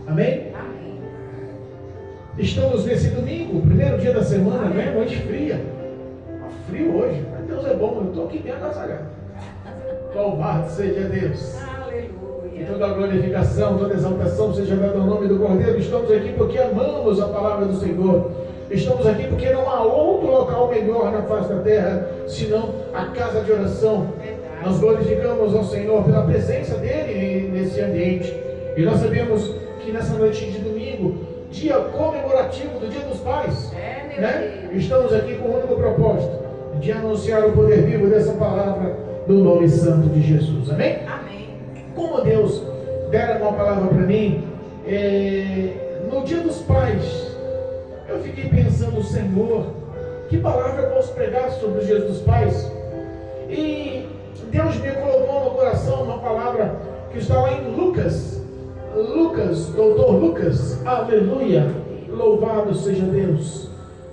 Amém? Estamos nesse domingo, primeiro dia da semana, né? Noite fria. Tá frio hoje, mas Deus é bom, eu estou aqui bem agasalhado. Louvado seja Deus. E toda a glorificação, toda a exaltação seja dada ao nome do Cordeiro. Estamos aqui porque amamos a palavra do Senhor. Estamos aqui porque não há outro local melhor na face da terra, senão a casa de oração. Nós glorificamos ao Senhor pela presença dEle nesse ambiente. E nós sabemos que nessa noite de domingo, dia comemorativo do Dia dos Pais, né? Estamos aqui com o único propósito de anunciar o poder vivo dessa palavra do nome santo de Jesus. Amém? Amém. Como Deus dera uma palavra para mim, no Dia dos Pais, eu fiquei pensando, Senhor, que palavra eu posso pregar sobre os Dias dos Pais? E Deus me colocou no coração uma palavra que está lá em Lucas, doutor Lucas, aleluia, louvado seja Deus,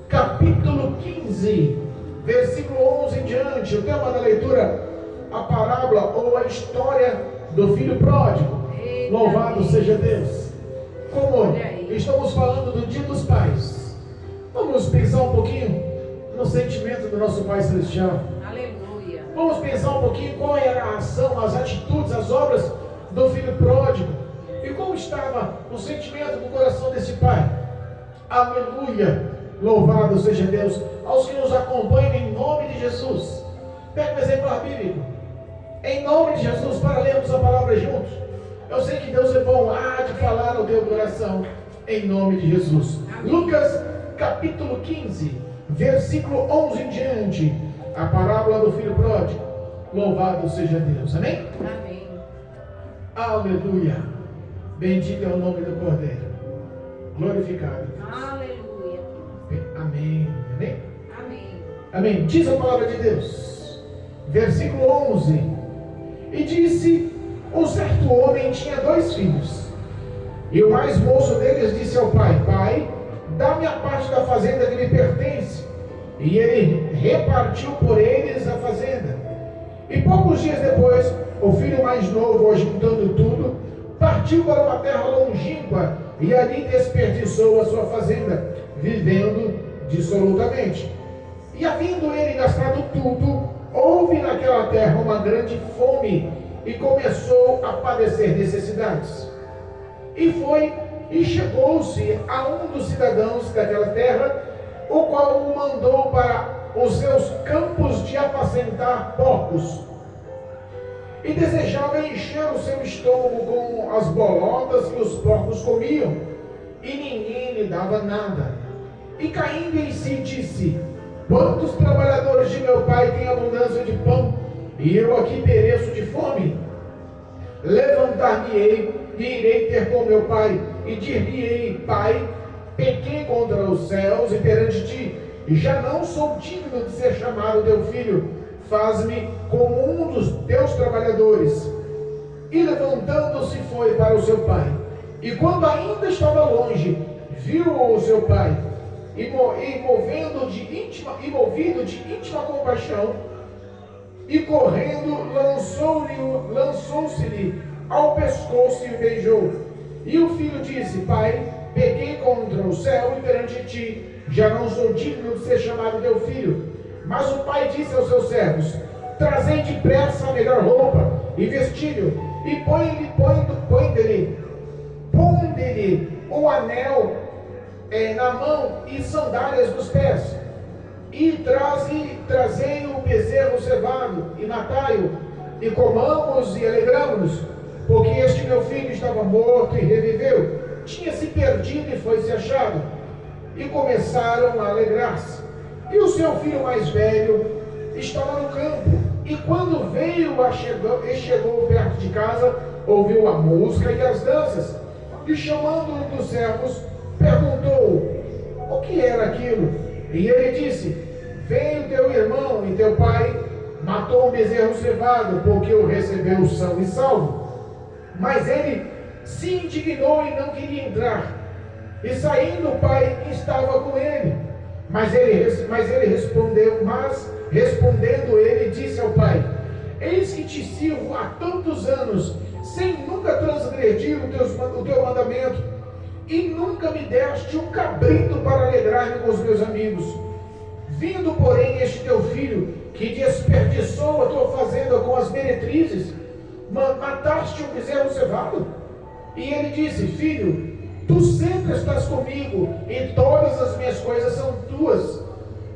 capítulo 15, versículo 11 em diante. O tema da leitura, a parábola ou a história do filho pródigo. Louvado seja Deus. Como estamos falando do Dia dos Pais, vamos pensar um pouquinho no sentimento do nosso Pai Celestial. Aleluia. Vamos pensar um pouquinho qual era a ação, as atitudes, as obras do filho pródigo e como estava o sentimento do coração desse pai. Aleluia, louvado seja Deus. Aos que nos acompanham, em nome de Jesus, pega um exemplar bíblico em nome de Jesus para lermos a palavra juntos. Eu sei que Deus é bom, há de falar ao teu coração em nome de Jesus. Amém. Lucas capítulo 15, versículo 11 em diante, a parábola do filho pródigo. Louvado seja Deus. Amém? Amém. Aleluia. Bendito é o nome do Cordeiro. Glorificado. Aleluia. Amém. Amém? Amém. Amém. Diz a palavra de Deus. Versículo 11. E disse: um certo homem tinha 2 filhos. E o mais moço deles disse ao pai: Pai, dá-me a parte da fazenda que me pertence. E ele repartiu por eles a fazenda. E poucos dias depois, o filho mais novo, juntando tudo, partiu para uma terra longínqua e ali desperdiçou a sua fazenda, vivendo dissolutamente. E havendo ele gastado tudo, houve naquela terra uma grande fome e começou a padecer necessidades. E chegou-se a um dos cidadãos daquela terra, o qual o mandou para os seus campos de apacentar porcos. E desejava encher o seu estômago com as bolotas que os porcos comiam, e ninguém lhe dava nada. E caindo em si disse: quantos trabalhadores de meu pai têm abundância de pão, e eu aqui pereço de fome? Levantar-me-ei e irei ter com meu pai, e dir-lhe-ei: Pai, pequei contra os céus e perante ti, e já não sou digno de ser chamado teu filho. Faz-me como um dos teus trabalhadores. E levantando-se foi para o seu pai. E quando ainda estava longe, viu-o o seu pai, e movido de íntima compaixão, e correndo lançou-se-lhe ao pescoço e o beijou. E o filho disse: Pai, pequei contra o céu e perante ti, já não sou digno de ser chamado teu filho. Mas o pai disse aos seus servos: trazei depressa a melhor roupa e vestilho, e põe-lhe o anel na mão e sandálias nos pés. E trazei o bezerro cevado e matai-o, e comamos e alegramos-nos, porque este meu filho estava morto e reviveu, tinha se perdido e foi-se achado. E começaram a alegrar-se. E o seu filho mais velho estava no campo, e quando veio e chegou perto de casa, ouviu a música e as danças, e chamando um dos servos, perguntou o que era aquilo. E ele disse: veio teu irmão e teu pai matou um bezerro cevado, porque o recebeu são e salvo. Mas ele se indignou e não queria entrar. E saindo o pai estava com ele. Mas respondendo ele disse ao pai: eis que te sirvo há tantos anos, sem nunca transgredir o teu mandamento, e nunca me deste um cabrito para alegrar-me com os meus amigos. Vindo, porém, este teu filho, que desperdiçou a tua fazenda com as meretrizes, mataste um bezerro cevado? E ele disse: filho, tu sempre estás comigo, e todas as minhas coisas são tuas.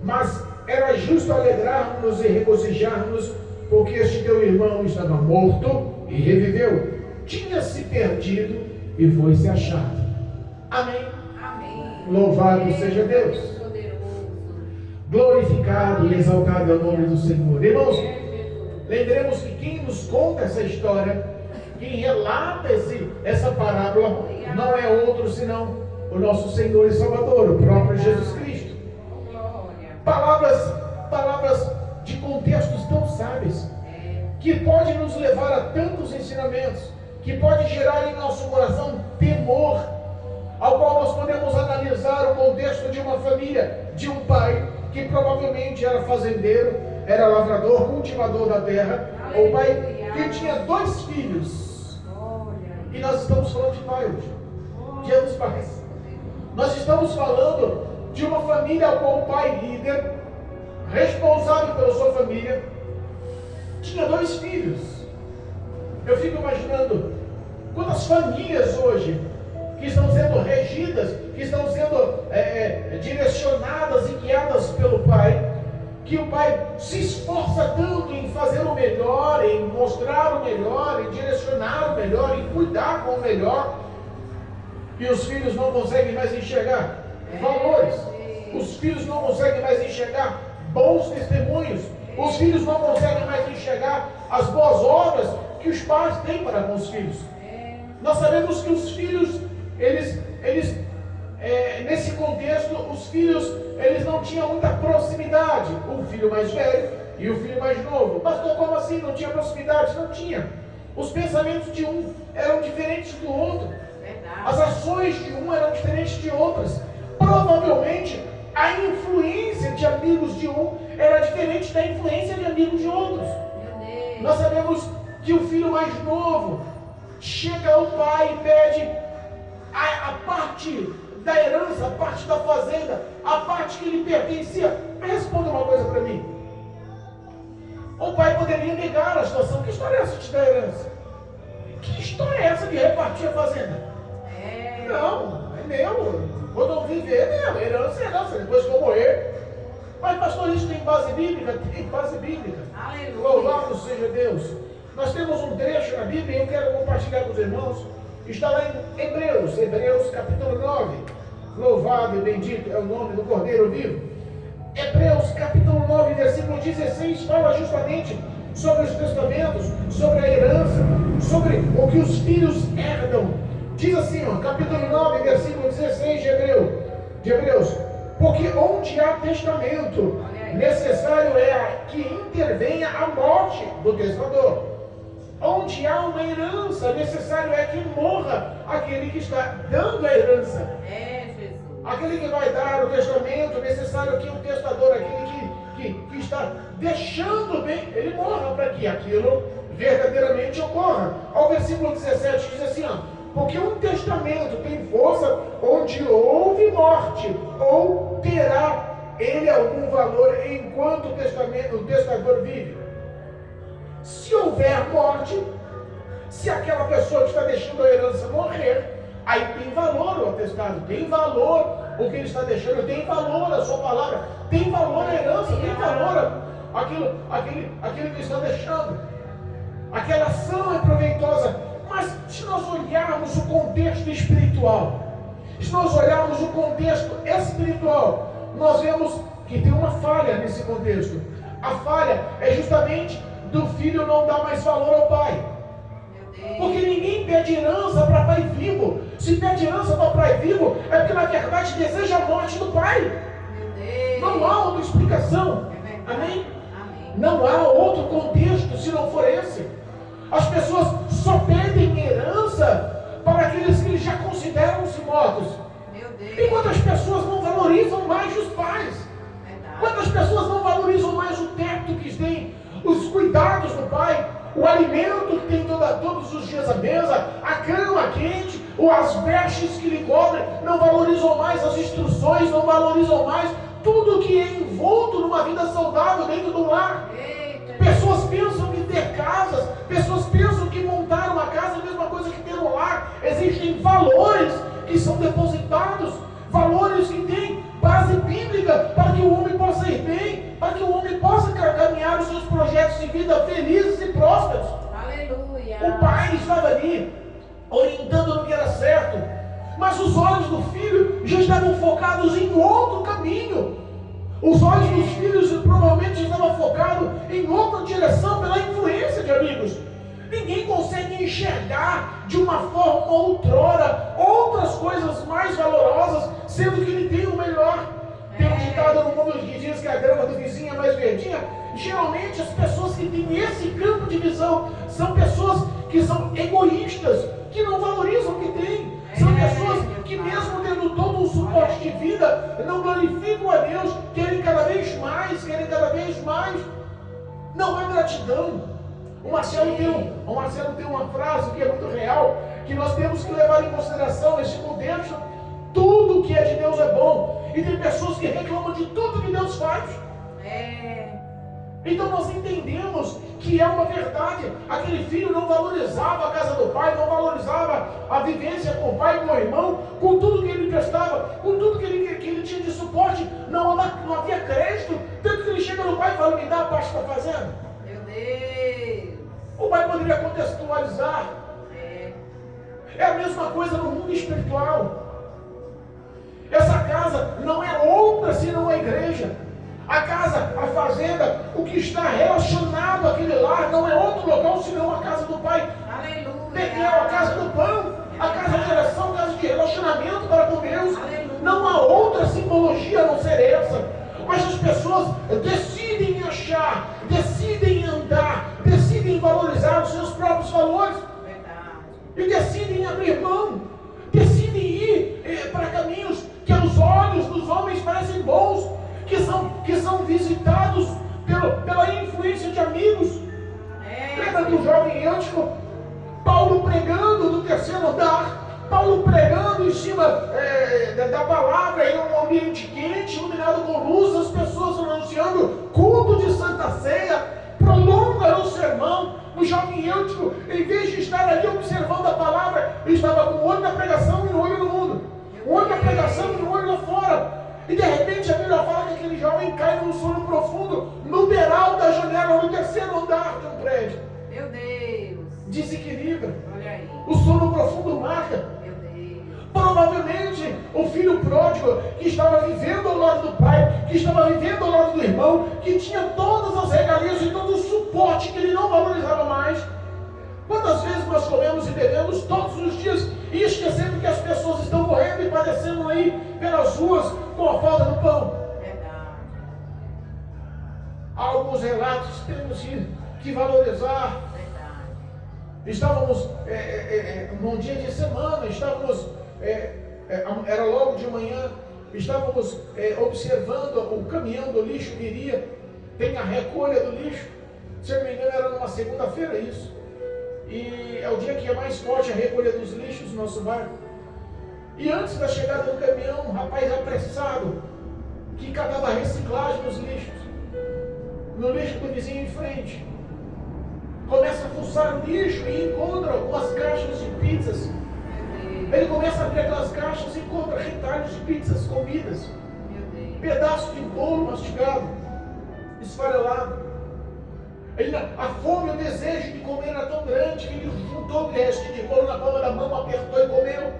Mas era justo alegrarmos e regozijarmos, porque este teu irmão estava morto e reviveu, tinha-se perdido e foi-se achado. Amém. Amém. Louvado seja Deus. Poderoso. Glorificado e exaltado é o nome do Senhor. Irmãos, lembremos que quem nos conta essa história, quem relata essa parábola, não é outro senão o nosso Senhor e Salvador, o próprio Jesus Cristo. Palavras de contextos tão sábios, que pode nos levar a tantos ensinamentos, que pode gerar em nosso coração temor, ao qual nós podemos analisar o contexto de uma família, de um pai que provavelmente era fazendeiro, era lavrador, cultivador da terra, o pai que tinha 2 filhos. E nós estamos falando de pai hoje, Dia dos Pais. Nós estamos falando de uma família ao qual o pai líder, responsável pela sua família, tinha 2 filhos. Eu fico imaginando quantas famílias hoje que estão sendo regidas, que estão sendo direcionadas e guiadas pelo pai, que o pai se esforça tanto em fazer o melhor, em mostrar o melhor, em direcionar o melhor, em cuidar com o melhor, e os filhos não conseguem mais enxergar valores, os filhos não conseguem mais enxergar bons testemunhos, os filhos não conseguem mais enxergar as boas obras que os pais têm para com os filhos. Nós sabemos que os filhos, nesse contexto, os filhos, eles não tinham muita proximidade. O filho mais velho e o filho mais novo. Pastor, como assim? Não tinha proximidade? Não tinha. Os pensamentos de um eram diferentes do outro. As ações de um eram diferentes de outras. Provavelmente, a influência de amigos de um era diferente da influência de amigos de outros. Nós sabemos que o filho mais novo chega ao pai e pede a parte da herança, a parte da fazenda, a parte que lhe pertencia. Responda uma coisa para mim. O pai poderia negar a situação. Que história é essa de dar herança? Que história é essa de repartir a fazenda? Não, é meu. Quando eu viver, é meu. Herança é herança. Depois que eu morrer. Mas pastor, isso tem base bíblica? Tem base bíblica. Aleluia. Louvado seja Deus. Nós temos um trecho na Bíblia e eu quero compartilhar com os irmãos. Está lá em Hebreus capítulo 9. Louvado e bendito é o nome do Cordeiro vivo. Hebreus capítulo 9, versículo 16, fala justamente sobre os testamentos, sobre a herança, sobre o que os filhos herdam. Diz assim, capítulo 9, versículo 16 de Hebreus: porque onde há testamento, necessário é que intervenha a morte do testador. Onde há uma herança, necessário é que morra aquele que está dando a herança. Jesus. Aquele que vai dar o testamento, necessário que o testador, aquele que está deixando bem, ele morra para que aquilo verdadeiramente ocorra. Ao versículo 17 diz assim, porque um testamento tem força onde houve morte, ou terá ele algum valor enquanto o testador vive? Se houver morte, se aquela pessoa que está deixando a herança morrer, aí tem valor o atestado, tem valor o que ele está deixando, tem valor a sua palavra, tem valor a herança, tem valor aquilo que está deixando. Aquela ação é proveitosa. Mas se nós olharmos o contexto espiritual, se nós olharmos o contexto espiritual, nós vemos que tem uma falha nesse contexto. A falha é justamente do filho não dar mais valor ao pai. Porque ninguém pede herança para pai vivo. Se pede herança para pai vivo, é porque na verdade deseja a morte do pai. Não há outra explicação. Amém? Não há outro contexto se não for esse. As pessoas só pedem herança para aqueles que eles já consideram-se mortos. E quantas pessoas não valorizam mais os pais? Quantas pessoas não valorizam mais o teto que têm, os cuidados do pai, o alimento que tem todos os dias à mesa, a cama quente, ou as vestes que lhe cobrem, não valorizam mais as instruções, não valorizam mais tudo que é envolto numa vida saudável dentro do lar. Pessoas pensam que ter casas, pessoas pensam que montar uma casa é a mesma coisa que ter um lar. Existem valores que são depositados, valores que têm base bíblica para que o homem possa ir bem, para que o homem possa caminhar os seus projetos de vida felizes e prósperos. Aleluia. O pai estava ali, orientando no que era certo, mas os olhos do filho já estavam focados em outro caminho. Os olhos dos filhos provavelmente estavam focados em outra direção pela influência de amigos. Ninguém consegue enxergar de uma forma outrora outras coisas mais valorosas, sendo que ele tem o melhor. Tem um ditado no mundo que diz que a grama do vizinho é mais verdinha. Geralmente as pessoas que têm esse campo de visão são pessoas que são egoístas, que não valorizam o que têm. São pessoas que mesmo tendo todo um suporte de vida, não glorificam a Deus, querem cada vez mais, Não há gratidão. O Marcelo tem uma frase que é muito real, que nós temos que levar em consideração nesse contexto. Tudo que é de Deus é bom. E tem pessoas que reclamam de tudo que Deus faz. Então nós entendemos que é uma verdade. Aquele filho não valorizava a casa do pai, não valorizava a vivência com o pai, com o irmão, com tudo que ele prestava, com tudo que ele tinha de suporte. Não havia crédito. Tanto que ele chega no pai e fala: me dá a parte da fazenda. Meu Deus. O pai poderia contextualizar. É a mesma coisa no mundo espiritual. Essa casa não é outra senão a igreja. A casa, a fazenda, o que está relacionado àquele lar não é outro local senão a casa do Pai. Aleluia. Betel, a casa do pão, a casa de oração, a casa de relacionamento para com Deus. Aleluia. Não há outra simbologia a não ser essa. Mas as pessoas decidem achar, decidem andar, decidem valorizar os seus próprios valores. Verdade. E decidem abrir mão, decidem ir para caminhos que aos olhos dos homens parecem bons, que são visitados pela influência de amigos. Lembra do jovem Eutico? Paulo pregando do terceiro andar, Paulo pregando em cima da palavra em um ambiente quente, iluminado com luz, as pessoas anunciando culto de Santa Ceia, prolonga o sermão. O jovem Eutico, em vez de estar ali observando a palavra, ele estava com o olho na pregação e o olho no mundo, o olho na pregação e o olho lá fora. E de repente a Bíblia fala que aquele jovem cai num sono profundo no beiral da janela, no terceiro andar de um prédio. Meu Deus. Desequilibra. Olha aí. O sono profundo mata. Meu Deus. Provavelmente o filho pródigo que estava vivendo ao lado do pai, que estava vivendo ao lado do irmão, que tinha todas as regalias e todo o suporte que ele não valorizava mais. Quantas vezes nós comemos e bebemos todos os dias e esquecendo que as pessoas estão morrendo e padecendo aí pelas ruas com a falta do pão? Verdade. Há alguns relatos que temos que valorizar. Verdade. Estávamos num dia de semana, era logo de manhã, estávamos observando o caminhão do lixo viria, tem a recolha do lixo, se eu não me engano era numa segunda-feira isso. E é o dia que é mais forte a recolha dos lixos no nosso bairro. E antes da chegada do caminhão, um rapaz apressado, que catava reciclagem nos lixos, no lixo do vizinho em frente, começa a fuçar o lixo e encontra algumas caixas de pizzas. Ele começa a abrir aquelas caixas e encontra retalhos de pizzas comidas, pedaços de bolo mastigado, esfarelado. A fome, o desejo de comer era tão grande que ele juntou o resto de bolo na palma da mão, apertou e comeu.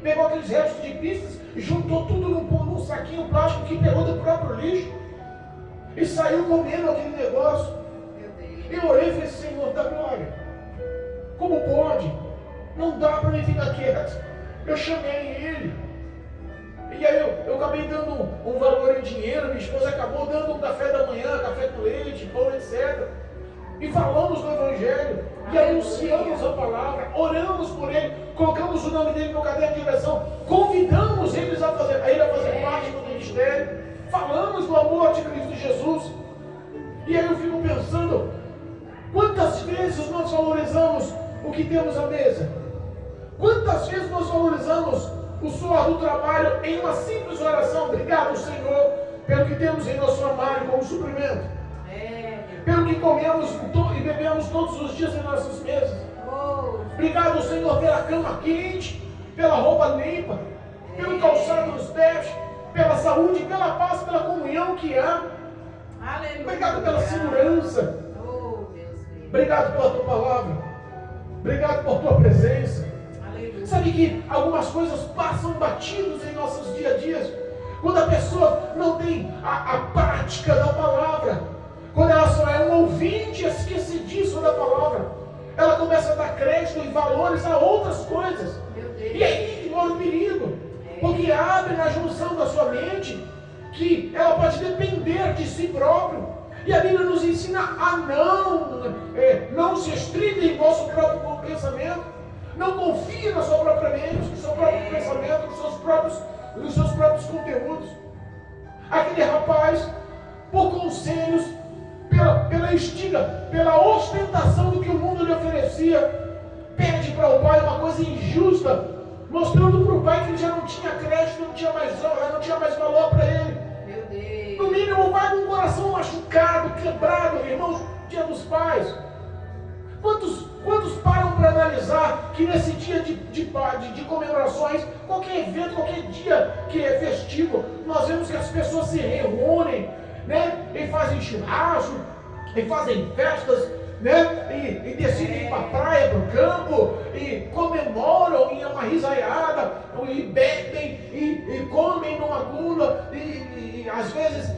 Pegou aqueles restos de pizzas e juntou tudo num saquinho plástico que pegou do próprio lixo e saiu comendo aquele negócio. Eu orei e falei: Senhor da glória, como pode? Não dá para mim ficar quieto. Eu chamei ele. E aí eu acabei dando um valor em dinheiro, minha esposa acabou dando um café da manhã, café com leite, pão, etc. E falamos do Evangelho, e anunciamos a palavra, oramos por ele, colocamos o nome dele no caderno de oração, convidamos ele a fazer parte do ministério, falamos do amor de Cristo Jesus. E aí eu fico pensando, Quantas vezes nós valorizamos o que temos à mesa? Quantas vezes nós valorizamos o suor do trabalho em uma simples oração? Obrigado, Senhor, pelo que temos em nosso armário como suprimento. Pelo que comemos e bebemos todos os dias em nossas mesas. Obrigado, Senhor, pela cama quente, pela roupa limpa, pelo calçado nos pés, pela saúde, pela paz, pela comunhão que há. Aleluia. Obrigado pela segurança. Obrigado pela tua palavra. Obrigado por tua presença. Aleluia. Sabe que algumas coisas passam batidos em nossos dia a dias. Quando a pessoa não tem a prática da palavra, quando ela só é um ouvinte esquecidiço da palavra, ela começa a dar crédito e valores a outras coisas. E aí que mora o perigo. Porque abre na junção da sua mente que ela pode depender de si próprio. E a Bíblia nos ensina a não se estrita em vosso próprio pensamento. Não confie na sua própria mente, no seu próprio pensamento, nos seus próprios conteúdos. Aquele rapaz, por conselhos, pela estiga, pela ostentação do que o mundo lhe oferecia, pede para o pai uma coisa injusta, mostrando para o pai que ele já não tinha crédito, não tinha mais honra, não tinha mais valor para ele. Meu Deus. No mínimo, o pai com o coração machucado, quebrado, irmãos, dia dos pais. Quantos param para analisar que nesse dia de comemorações, qualquer evento, qualquer dia que é festivo, nós vemos que as pessoas se reúnem, né? E fazem churrasco, e fazem festas, né? E decidem ir para a praia, para o campo, e comemoram, e é uma risaiada, e bebem, e comem numa gula, e às vezes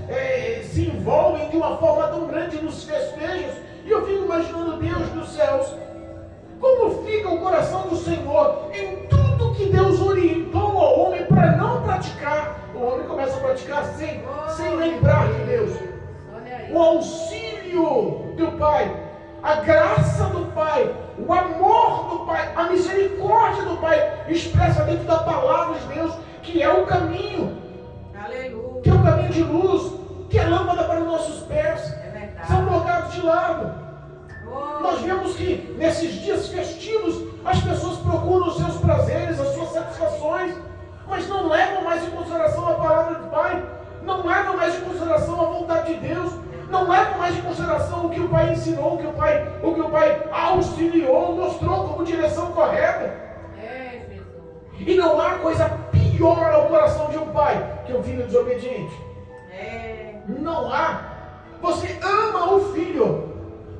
se envolvem de uma forma tão grande nos festejos. E eu fico imaginando, Deus dos céus, como fica o coração do Senhor em tudo que Deus orientou ao homem para não praticar. O homem começa a praticar sem lembrar de Deus. O auxílio do Pai, a graça do Pai, o amor do Pai, a misericórdia do Pai, expressa dentro da palavra de Deus, que é o caminho. Aleluia. Que é o caminho de luz, que é lâmpada para os nossos pés. São colocados de lado. Nós vemos que nesses dias festivos as pessoas procuram os seus prazeres, as suas satisfações, mas não levam mais em consideração a palavra do Pai, não levam mais em consideração a vontade de Deus, não levam mais em consideração o que o Pai ensinou, o que o Pai auxiliou, mostrou como direção correta. E não há coisa pior ao coração de um pai que um filho desobediente. Não há. Você ama o filho,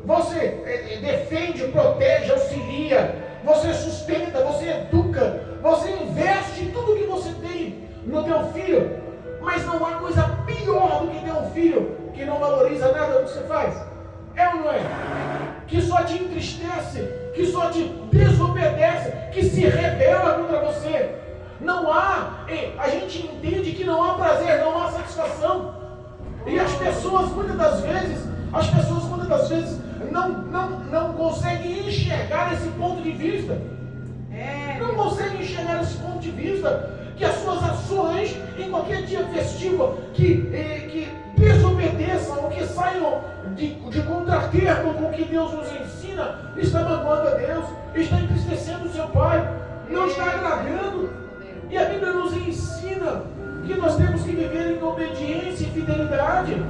você defende, protege, auxilia, você sustenta, você educa, você investe tudo que você tem no teu filho, mas não há coisa pior do que ter um filho que não valoriza nada do que você faz. É ou não é? Que só te entristece, que só te desobedece, que se rebela contra você. Não há, a gente entende que não há prazer, não há satisfação. E as pessoas muitas das vezes não conseguem enxergar esse ponto de vista. Não conseguem enxergar esse ponto de vista, que as suas ações em qualquer dia festivo que desobedeçam ou que saiam de contratermo com o que Deus nos ensina, está magoando a Deus, está entristecendo o seu Pai, não está agradando. E a Bíblia nos ensina que nós temos que viver em obediência e fidelidade.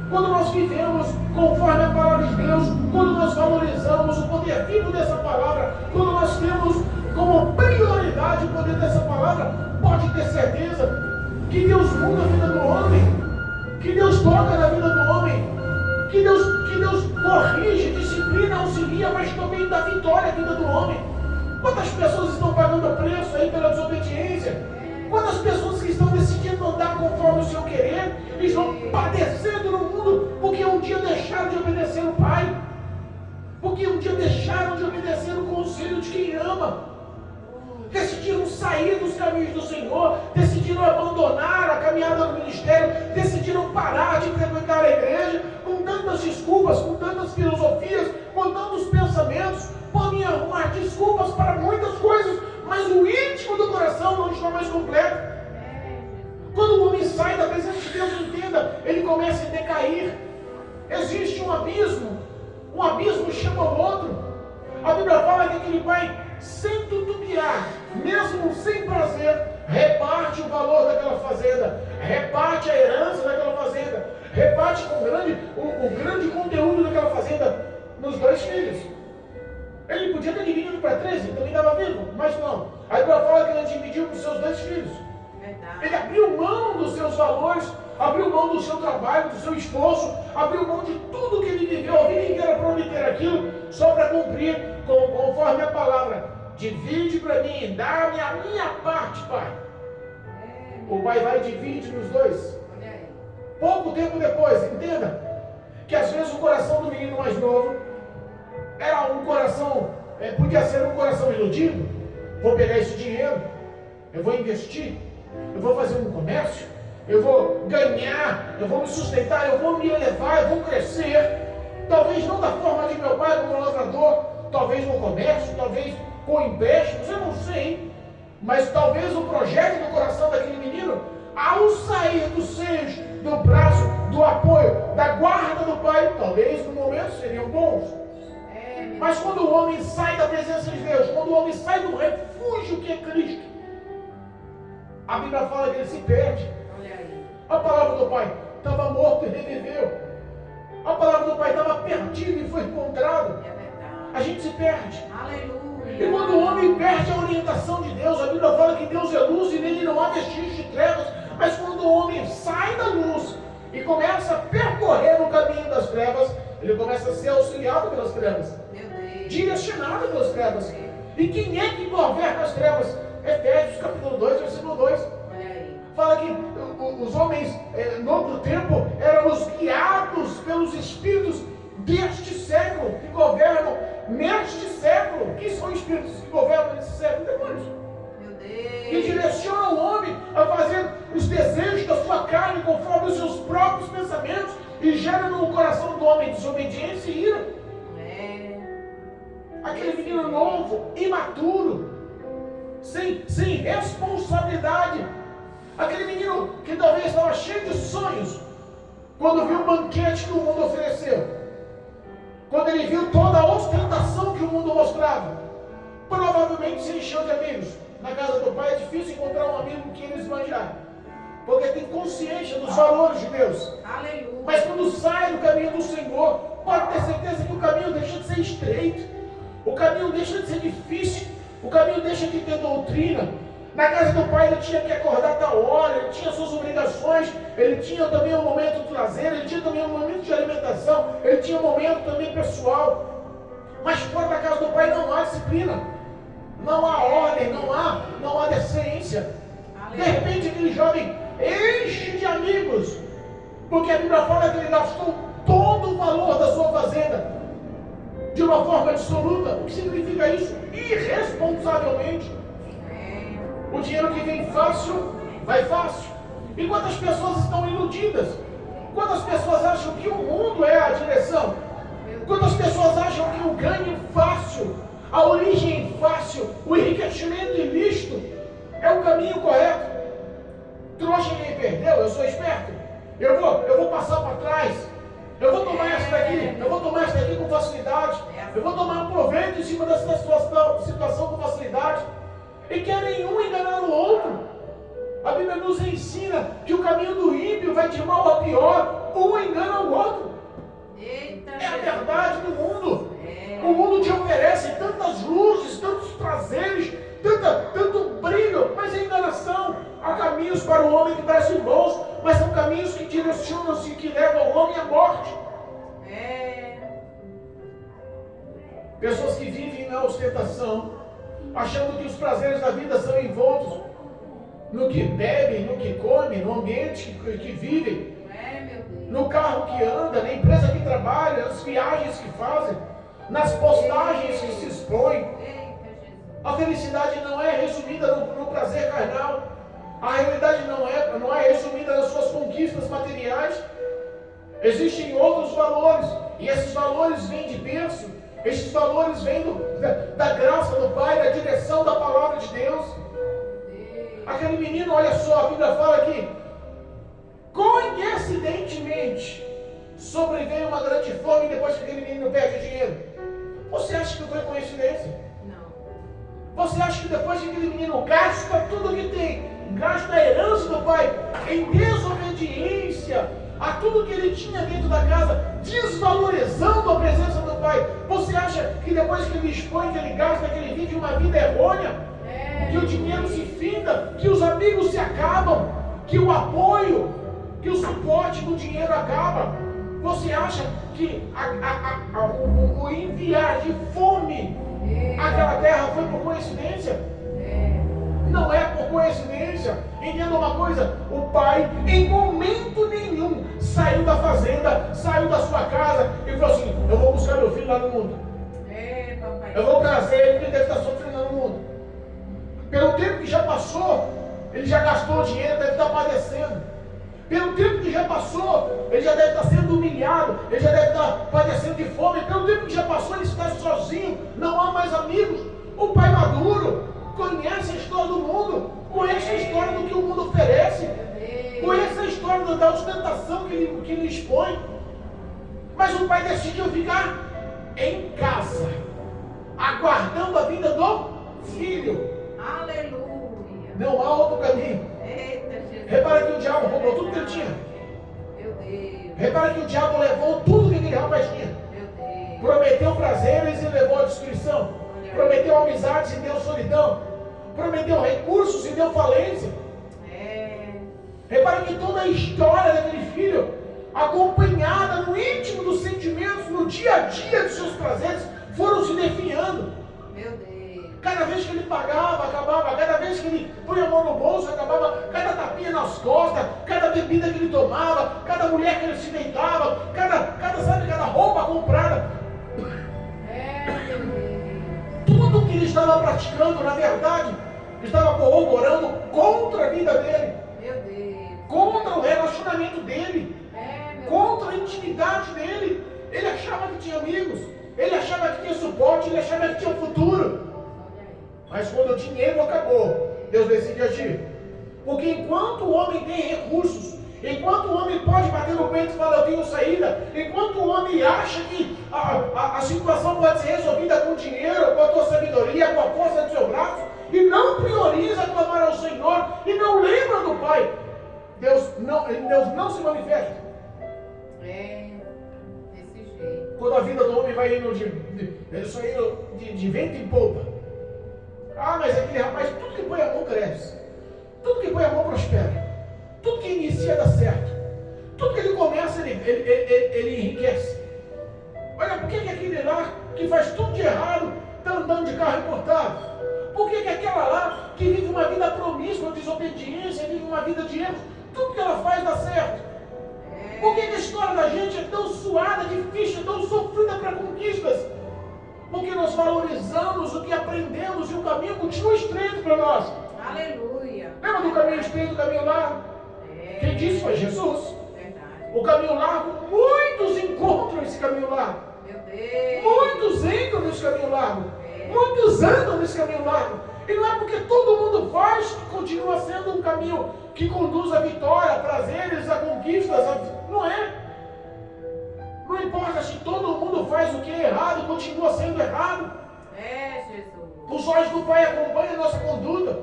Quando nós vivemos conforme a palavra de Deus, quando nós valorizamos o poder vivo dessa palavra, quando nós temos como prioridade o poder dessa palavra, pode ter certeza que Deus muda a vida do homem, que Deus toca na vida do homem, que Deus corrige, disciplina, auxilia, mas também dá vitória à vida do homem. Quantas pessoas estão pagando preço aí pela desobediência? Quantas pessoas que estão decidindo andar conforme o seu querer estão padecendo no mundo porque um dia deixaram de obedecer o Pai, porque um dia deixaram de obedecer o conselho de quem ama, decidiram sair dos caminhos do Senhor, decidiram abandonar a caminhada do ministério, decidiram parar de frequentar a igreja com tantas desculpas, com tantas filosofias, com tantos pensamentos, podem arrumar desculpas para muitas coisas, mas o íntimo do coração não está mais completo. Quando o homem sai da presença de Deus, entenda, ele começa a decair. Existe um abismo Um abismo chama o outro. A Bíblia fala que aquele pai, sem titubear, mesmo sem prazer, reparte o valor daquela fazenda, reparte a herança daquela fazenda, reparte o grande conteúdo daquela fazenda nos 2 filhos. Ele podia ter dividido para 13, também estava vivo, mas não. A Bíblia fala que ele dividiu para os seus 2 filhos. Verdade. Ele abriu mão dos seus valores, abriu mão do seu trabalho, do seu esforço, abriu mão de tudo que ele viveu a vida inteira para obter aquilo, só para cumprir conforme a palavra. Divide para mim, dá-me a minha parte, pai. O pai vai e divide nos 2. Olha aí. Pouco tempo depois, entenda, que às vezes o coração do menino mais novo era um coração, podia ser um coração iludido. Vou pegar esse dinheiro, eu vou investir, eu vou fazer um comércio, eu vou ganhar, eu vou me sustentar, eu vou me elevar, eu vou crescer. Talvez não da forma de meu pai como lavrador, talvez no comércio, talvez com empréstimos, eu não sei. Mas talvez o projeto do coração daquele menino, ao sair dos seios, do braço, do apoio, da guarda do pai, talvez no momento seriam bons. Mas quando o homem sai da presença de Deus, quando o homem sai do refúgio que é Cristo, a Bíblia fala que ele se perde. Olha aí. A palavra do pai estava morto e reviveu. A palavra do pai estava perdido e foi encontrado. É verdade. A gente se perde. Aleluia. E quando o homem perde a orientação de Deus, a Bíblia fala que Deus é luz e nele não há vestígios de trevas. Mas quando o homem sai da luz e começa a percorrer no caminho das trevas, ele começa a ser auxiliado pelas trevas, Meu Deus. direcionado pelas trevas. E quem é que governa as trevas? Efésios capítulo 2, versículo 2. Olha aí. Fala que os homens no outro tempo éramos guiados pelos espíritos deste século, que governam neste século. Quem são espíritos que governam nesse século? Demônios. Meu Que Deus. direcionam o homem a fazer os desejos da sua carne conforme os seus próprios pensamentos e geram no coração do homem desobediência e ira. Aquele menino novo, imaturo, sem responsabilidade. Aquele menino que talvez estava cheio de sonhos quando viu o banquete que o mundo ofereceu. Quando ele viu toda a ostentação que o mundo mostrava. Provavelmente se encheu de amigos. Na casa do pai é difícil encontrar um amigo que ele esbanjar, porque tem consciência dos valores de Deus. Aleluia. Mas quando sai do caminho do Senhor, pode ter certeza que o caminho deixa de ser estreito. O caminho deixa de ser difícil. O caminho deixa de ter doutrina. Na casa do pai ele tinha que acordar a tal hora, ele tinha suas obrigações, ele tinha também um momento de lazer, ele tinha também um momento de alimentação, ele tinha um momento também pessoal. Mas fora da casa do pai não há disciplina, não há ordem, não há decência. De repente aquele jovem enche de amigos, porque a Bíblia fala que ele gastou todo o valor da sua fazenda de uma forma absoluta. O que significa isso? Irresponsavelmente. O dinheiro que vem fácil, vai fácil. E quantas pessoas estão iludidas? Quantas pessoas acham que o mundo é a direção? Quantas pessoas acham que o ganho fácil, a origem fácil, o enriquecimento ilícito é o caminho correto? Trouxa quem perdeu, eu sou esperto. Eu vou passar para trás. Eu vou tomar essa daqui com facilidade. Eu vou tomar um proveito em cima dessa situação com facilidade. E querem um enganar o outro. A Bíblia nos ensina que o caminho do ímpio vai de mal a pior. Um engana o outro. É a verdade do mundo. O mundo te oferece tantas luzes, tantos prazeres, tanto brilho, mas é enganação. Há caminhos para o homem que parecem bons, mas são caminhos que direcionam-se e que levam o homem à morte. Pessoas que vivem na ostentação, achando que os prazeres da vida são envoltos no que bebem, no que comem, no ambiente que vivem, no carro que anda, na empresa que trabalha, nas viagens que fazem, nas postagens que se expõem. A felicidade não é resumida no prazer carnal. A realidade não é resumida nas suas conquistas materiais. Existem outros valores, e esses valores vêm de berço. Esses valores vêm da graça do Pai, da direção da palavra de Deus. Aquele menino, olha só, a Bíblia fala que coincidentemente sobreveio uma grande fome depois que aquele menino perde dinheiro. Você acha que foi coincidência? Não. Você acha que depois que aquele menino gasta tudo que tem, gasta a herança do pai, em desobediência a tudo que ele tinha dentro da casa, desvalorizando a presença do pai, você acha que depois que ele expõe, que ele gasta, que ele vive uma vida errônea, que o dinheiro se finda, que os amigos se acabam, que o apoio, que o suporte do dinheiro acaba? Você acha que o enviar de fome àquela terra foi por coincidência? Não é por coincidência. Entenda uma coisa: o pai em momento nenhum saiu da fazenda, saiu da sua casa e falou assim: eu vou buscar meu filho lá no mundo, eu vou trazer ele porque ele deve estar sofrendo no mundo. Pelo tempo que já passou, ele já gastou dinheiro, deve estar padecendo. Pelo tempo que já passou, ele já deve estar sendo humilhado, ele já deve estar padecendo de fome. Pelo tempo que já passou, ele está sozinho, não há mais amigos. O pai maduro conhece a história do mundo, conhece a história do que o mundo oferece, conhece a história da ostentação que ele expõe. Mas o pai decidiu ficar em casa, aguardando a vinda do filho. Aleluia. Não há outro caminho. Eita, Jesus. Repara que o diabo roubou tudo que ele tinha. Meu Deus. Repara que o diabo levou tudo que aquele rapaz tinha. Meu Deus. Prometeu prazeres e levou a destruição. Prometeu amizades e deu solidão. Prometeu recursos e deu falência. Repara que toda a história daquele filho, acompanhada no íntimo dos sentimentos, no dia a dia dos seus prazeres, foram se definhando. Meu Deus. Cada vez que ele pagava, acabava. Cada vez que ele põe a mão no bolso, acabava. Cada tapinha nas costas, cada bebida que ele tomava, cada mulher que ele se deitava, cada roupa comprada. Meu Deus. Tudo que ele estava praticando, na verdade, estava corroborando contra a vida dele, Meu Deus. contra o relacionamento dele, Meu contra a intimidade dele. Ele achava que tinha amigos, ele achava que tinha suporte, ele achava que tinha futuro. Mas quando o dinheiro acabou, Deus decide agir. Porque enquanto o homem tem recursos, enquanto o homem pode bater no peito e falar: eu tenho saída, enquanto o homem acha que a situação pode ser resolvida com dinheiro, com a tua sabedoria, com a força do seu braço, e não prioriza clamar ao Senhor, e não lembra do Pai, Deus não se manifesta. Desse jeito. Quando a vida do homem vai indo de vento em polpa. Mas aquele rapaz, tudo que põe a mão cresce, tudo que põe a mão prospera, tudo que inicia dá certo, tudo que ele começa ele enriquece. Olha, por que aquele lá que faz tudo de errado está andando de carro importado? Por que aquela lá que vive uma vida promíscua, desobediência, vive uma vida de erro, tudo que ela faz dá certo? Por que a história da gente é tão suada, difícil, tão sofrida para conquistas? Porque nós valorizamos o que aprendemos e o caminho continua estreito para nós. Aleluia. Lembra do caminho estreito, do caminho largo? Quem disse foi Jesus. Verdade. O caminho largo, muitos encontram esse caminho largo. Meu Deus. Muitos entram nesse caminho largo. Muitos andam nesse caminho largo. E não é porque todo mundo faz que continua sendo um caminho que conduz à vitória, a prazeres, a conquistas. Não é. Não importa se todo mundo faz o que é errado, continua sendo errado. Jesus. Os olhos do Pai acompanham a nossa conduta.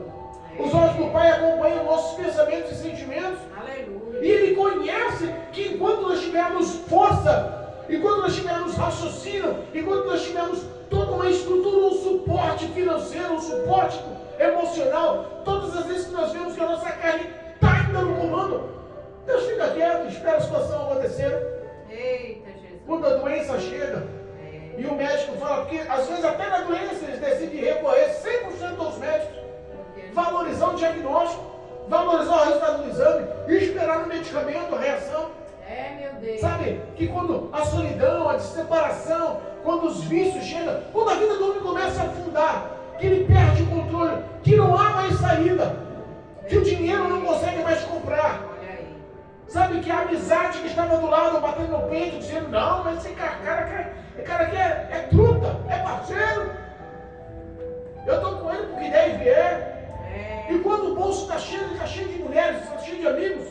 Os olhos do Pai acompanham nossos pensamentos e sentimentos. Aleluia. E Ele conhece que enquanto nós tivermos força, enquanto nós tivermos raciocínio, enquanto nós tivermos toda uma estrutura, um suporte financeiro, um suporte emocional, todas as vezes que nós vemos que a nossa carne está ainda no comando, Deus fica quieto, espera a situação acontecer. Eita, Jesus. Quando a doença chega, e o médico fala, porque às vezes até na doença eles decidem recorrer 100% aos médicos, valorizar o diagnóstico, valorizar o resultado do exame e esperar no medicamento a reação. Meu Deus. Sabe que quando a solidão, a separação, quando os vícios chegam, quando a vida do homem começa a afundar, que ele perde o controle, que não há mais saída, que o dinheiro não consegue mais comprar. Sabe que a amizade que estava do lado, batendo no peito, dizendo: não, mas esse cara aqui é truta, é parceiro. Eu estou com ele porque der e vier. E quando o bolso está cheio, ele está cheio de mulheres, está cheio de amigos.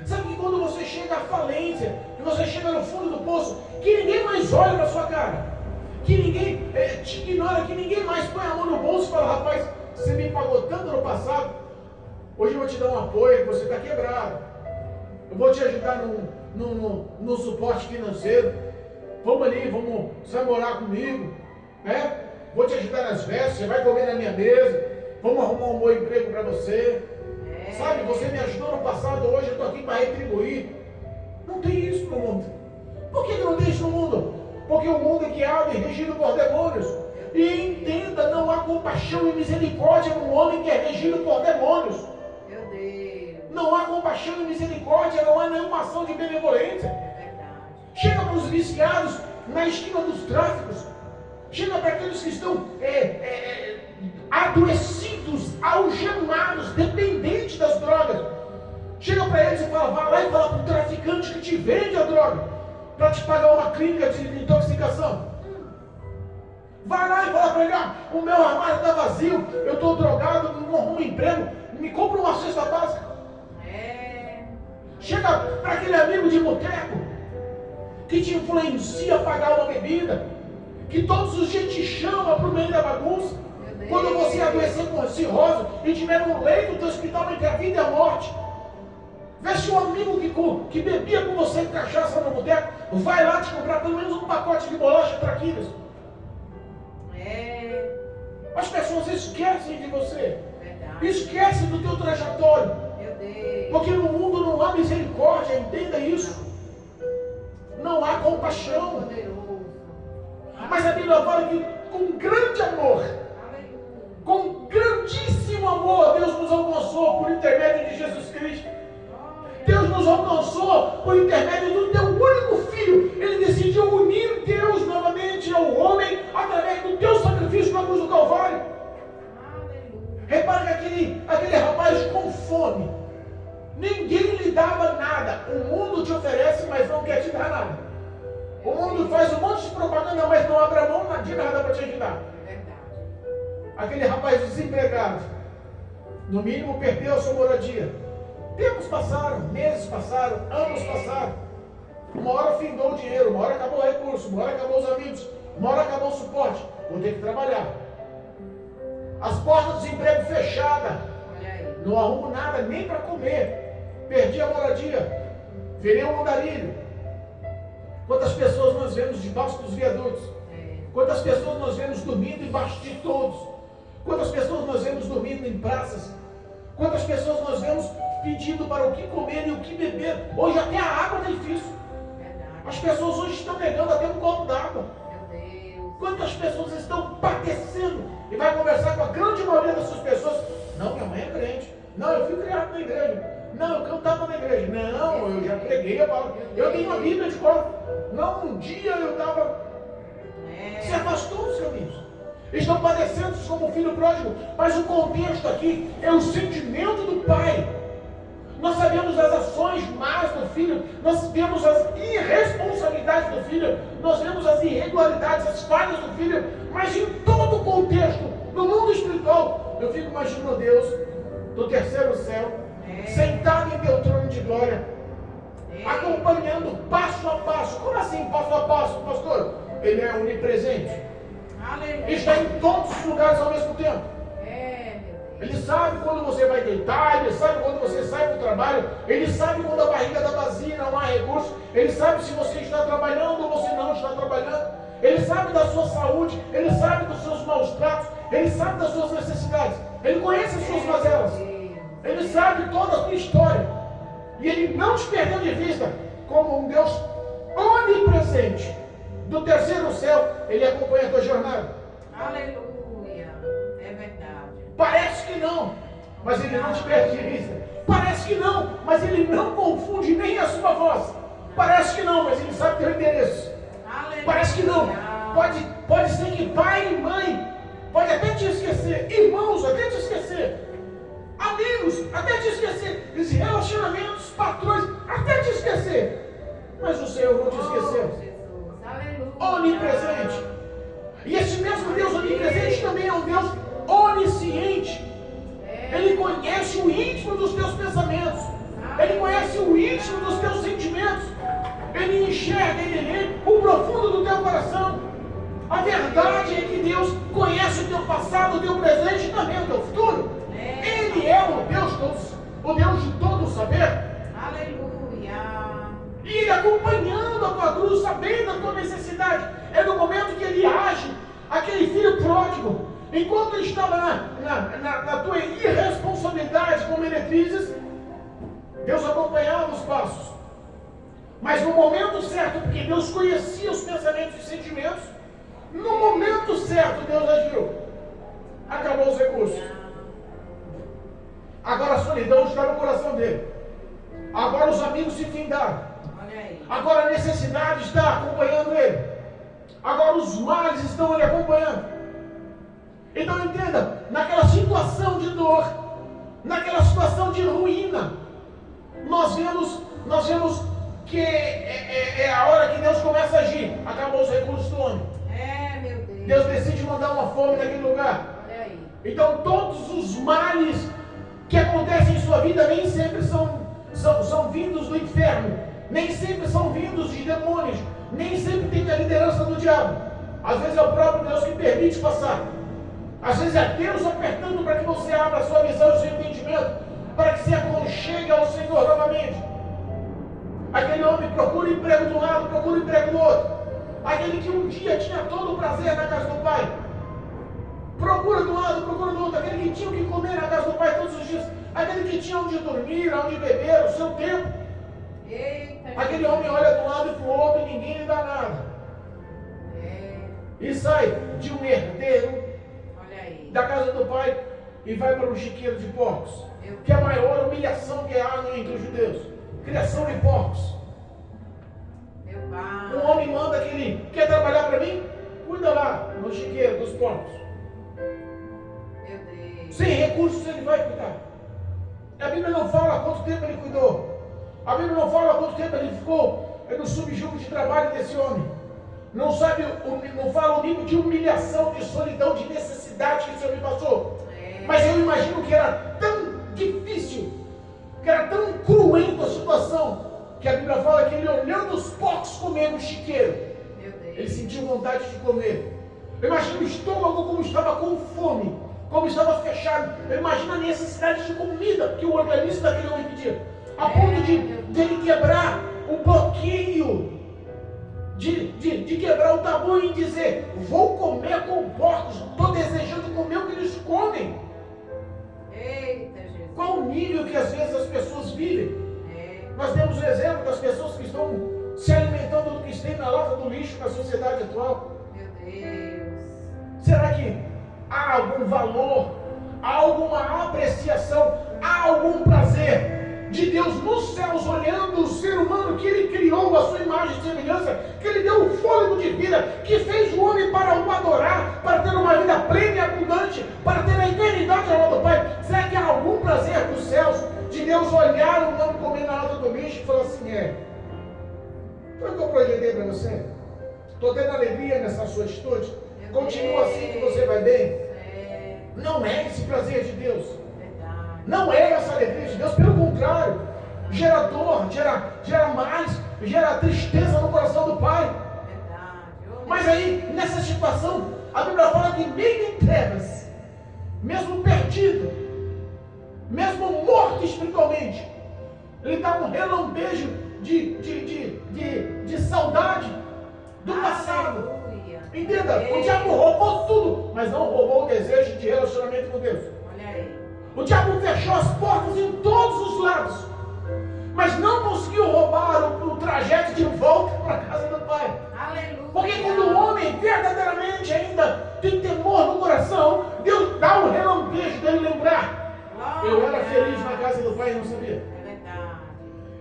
Sabe que quando você chega à falência, que você chega no fundo do poço, que ninguém mais olha para sua cara, que ninguém te ignora, que ninguém mais põe a mão no bolso e fala, rapaz, você me pagou tanto no passado, hoje eu vou te dar um apoio, que você está quebrado, eu vou te ajudar no suporte financeiro, vamos ali, você vai morar comigo, né? Vou te ajudar nas festas, você vai comer na minha mesa, vamos arrumar um bom emprego para você. Sabe, você me ajudou no passado, hoje eu estou aqui para retribuir. Não tem isso no mundo. Por que não tem isso no mundo? Porque o mundo é guiado e regido por demônios. E entenda, não há compaixão e misericórdia no homem que é regido por demônios. Meu Deus. Não há compaixão e misericórdia, não há nenhuma ação de benevolência. É verdade. Chega para os viciados na esquina dos tráficos. Chega para aqueles que estão adoecidos, algemados, dependentes das drogas. Chega para eles e fala, vai lá e fala para o traficante que te vende a droga, para te pagar uma clínica de intoxicação. Vai lá e fala para ele, o meu armário está vazio, eu estou drogado, não arrumo emprego, me compra uma cesta básica. Chega para aquele amigo de boteco, que te influencia a pagar uma bebida, que todos os dias te chama para o meio da bagunça. Quando você adoecer com cirrose e tiver no leito do hospital entre a vida e a morte, vê se um amigo que bebia com você cachaça no boteco, vai lá te comprar pelo menos um pacote de bolacha traquinas. As pessoas esquecem de você. Esquecem do teu trajetório. Porque no mundo não há misericórdia, entenda isso. Não há compaixão. Mas a Bíblia fala que com grande amor, com grandíssimo amor, Deus nos alcançou por intermédio de Jesus Cristo. Deus nos alcançou por intermédio do teu único Filho. Ele decidiu unir Deus novamente ao homem através do teu sacrifício na cruz do Calvário. Repara que aquele rapaz com fome, ninguém lhe dava nada. O mundo te oferece, mas não quer te dar nada. O mundo faz um monte de propaganda, mas não abre a mão de nada para te ajudar. Aquele rapaz desempregado, no mínimo perdeu a sua moradia. Tempos passaram, meses passaram, anos passaram. Uma hora findou o dinheiro, uma hora acabou o recurso, uma hora acabou os amigos, uma hora acabou o suporte. Vou ter que trabalhar. As portas do desemprego fechadas. Não arrumo nada nem para comer. Perdi a moradia. Virei um andarilho. Quantas pessoas nós vemos debaixo dos viadutos? Quantas pessoas nós vemos dormindo embaixo de todos? Quantas pessoas nós vemos dormindo em praças? Quantas pessoas nós vemos pedindo para o que comer e o que beber? Hoje até a água é difícil. As pessoas hoje estão negando até um copo d'água. Quantas pessoas estão padecendo? E vai conversar com a grande maioria dessas pessoas. Não, minha mãe é crente. Não, eu fui criado na igreja. Não, eu cantava na igreja. Não, eu já preguei a palavra. Eu tenho uma Bíblia de cor. Não, um dia eu estava... Se afastou dos caminhos. Estão padecendo como filho pródigo. Mas o contexto aqui é o sentimento do pai. Nós sabemos as ações más do filho. Nós vemos as irresponsabilidades do filho. Nós vemos as irregularidades, as falhas do filho. Mas em todo o contexto, no mundo espiritual, eu fico imaginando Deus do terceiro céu, sentado em teu trono de glória, acompanhando passo a passo. Como assim passo a passo, pastor? Ele é onipresente. Está em todos os lugares ao mesmo tempo. Ele sabe quando você vai deitar, ele sabe quando você sai para o trabalho, ele sabe quando a barriga está vazia e não há recurso, ele sabe se você está trabalhando ou você não está trabalhando, ele sabe da sua saúde, ele sabe dos seus maus tratos, ele sabe das suas necessidades, ele conhece as suas mazelas, ele sabe toda a sua história, e ele não te perdeu de vista como um Deus onipresente. Do terceiro céu, ele acompanha a tua jornada. Aleluia, é verdade. Parece que não, mas ele não te perde de vista. Parece que não, mas ele não confunde nem a sua voz. Parece que não, mas ele sabe teu endereço. Aleluia. Parece que não. Pode ser que pai e mãe pode até te esquecer, irmãos até te esquecer, amigos até te esquecer, os relacionamentos, patrões até te esquecer, mas o Senhor não te esqueceu. Onipresente. E esse mesmo Deus onipresente também é um Deus onisciente. Ele conhece o íntimo dos teus pensamentos. Ele conhece o íntimo o Deus de todo saber. Aleluia. E Ele acompanhando a tua cruz, sabendo a tua necessidade. É no momento que Ele age, aquele filho pródigo, enquanto ele estava na tua irresponsabilidade com meretrizes, Deus acompanhava os passos. Mas no momento certo, porque Deus conhecia os pensamentos e sentimentos, no momento certo Deus agiu. Acabou os recursos. Agora a solidão está no coração dele. Agora os amigos se findaram. Olha aí. Agora a necessidade está acompanhando ele. Agora os males estão lhe acompanhando. Então entenda, naquela situação de dor, naquela situação de ruína, nós vemos que é a hora que Deus começa a agir. Acabou os recursos do homem. Meu Deus. Deus decide mandar uma fome naquele lugar. Olha aí. Então todos os males que acontecem em sua vida nem sempre são vindos do inferno, nem sempre são vindos de demônios, nem sempre tem a liderança do diabo. Às vezes é o próprio Deus que permite passar. Às vezes é Deus apertando para que você abra a sua visão e o seu entendimento, para que se aconchegue ao Senhor novamente. Aquele homem procura emprego de um lado, procura emprego do outro. Aquele que um dia tinha todo o prazer na casa do pai, procura de um lado, procura do outro. Aquele que tinha o que comer na casa do pai todos os dias, aquele que tinha onde dormir, onde beber, o seu tempo. Eita, Aquele homem olha de um lado e para o outro e ninguém lhe dá nada. E sai de um herdeiro Olha aí. da casa do pai e vai para um chiqueiro de porcos, que é a maior humilhação que há entre os judeus. Criação de porcos. Meu pai. Um homem manda que ele quer trabalhar para mim, cuida lá no chiqueiro dos porcos. Meu Deus. Sem recursos ele vai cuidar. A Bíblia não fala quanto tempo ele cuidou. A Bíblia não fala quanto tempo ele ficou no subjugo de trabalho desse homem. Não fala o nível de humilhação, de solidão, de necessidade que esse homem passou. Mas eu imagino que era tão difícil, que era tão cruenta a situação, que a Bíblia fala que ele olhando os porcos comendo o chiqueiro, Meu Deus. ele sentiu vontade de comer. Eu imagino o estômago como estava com fome, como estava fechado. Eu imagino a necessidade de comida que o organismo daquele homem pedia, a ponto de ele quebrar o bloqueio, de quebrar o tabu e dizer: vou comer com porcos, estou desejando comer o que eles comem. Eita, Jesus. Qual o nível que às vezes as pessoas vivem? Nós temos o exemplo das pessoas que estão se alimentando do que tem na lata do lixo na sociedade atual. Meu Deus. Será que há algum valor, há alguma apreciação, há algum prazer de Deus nos céus olhando o ser humano que Ele criou, a sua imagem e semelhança, que Ele deu o fôlego de vida, que fez o homem para o adorar, para ter uma vida plena e abundante, para ter a eternidade ao lado do Pai? Será que há algum prazer dos céus de Deus olhar o homem comendo na lata do lixo e falar assim: foi o que eu projetei para você? Estou tendo alegria nessa sua atitude? Continua assim que você vai bem? Não é esse prazer de Deus. Não é essa alegria de Deus, pelo contrário, gera dor, gera mais, gera tristeza no coração do Pai. Mas aí, nessa situação, a Bíblia fala que meio em trevas, mesmo perdido, mesmo morto espiritualmente, ele dá um relampejo de saudade do passado. Entenda, o diabo roubou tudo, mas não roubou o desejo de relacionamento com Deus. Olha aí. O diabo fechou as portas em todos os lados, mas não conseguiu roubar o trajeto de volta para a casa do Pai. Aleluia. Porque quando o homem verdadeiramente ainda tem temor no coração, Deus dá um relampejo dele lembrar: eu era feliz na casa do Pai e não sabia. É verdade.